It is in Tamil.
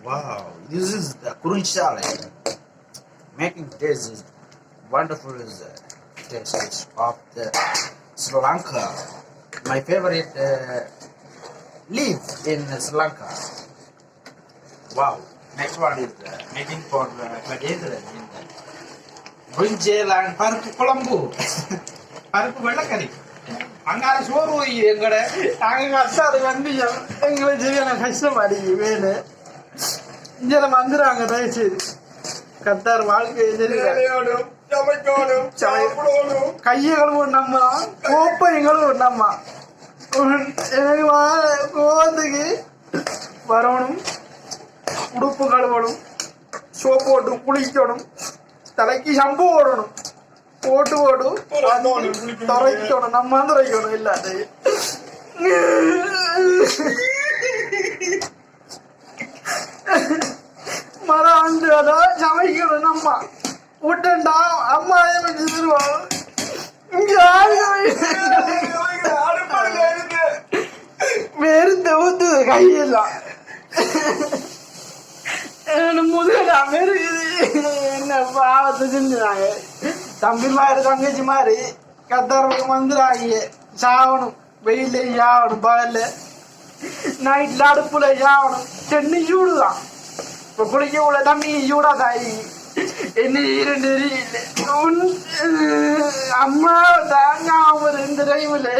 Wow, this is the Kurunchale. Making this is wonderful taste of the Sri Lanka. My favorite leaf in Sri Lanka. Wow. Next one is making for Padendra in Brinjal and Parpu Colombo. Parpu Velakari. அங்கால சோறு போய் எங்கட நாங்க கஷ்டம் வந்து எங்களை சரியான கஷ்டமாடி வேலை இங்க வந்துடுறாங்க தயவுசெய்து கத்தார் வாழ்க்கை கையை கழுவும் நம்ம கோப்பைங்களும் நம்ம எனக்கு கோவத்துக்கு வரணும் உடுப்பு கழுவணும் சோப்பு போட்டு குளிக்கணும் தலைக்கு ஷம்பு ஓடணும் போட்டு துறைக்கணும் நம்ம துறைக்கணும் இல்லாது மரம் வந்து சமைக்கணும் நம்ம விட்டா அம்மா தருவாங்க வெறுத்த ஊத்துது கையெல்லாம் முதலா மெருகுது என்ன பாவத்தை செஞ்சுறாங்க தம்பி மாதிரி தங்கச்சி மாதிரி கத்தாரவுக்கு வந்துடுறாங்க சாவணும் வெயிலையும் சாவணும் பகல்ல நைட்ல அடுப்புல சாவணும் சென்னை சூடுதான் இப்ப குளிக்க உள்ள தண்ணி சூடா தாயி என்ன இரண்டு அம்மா தாங்க இந்த டைம்ல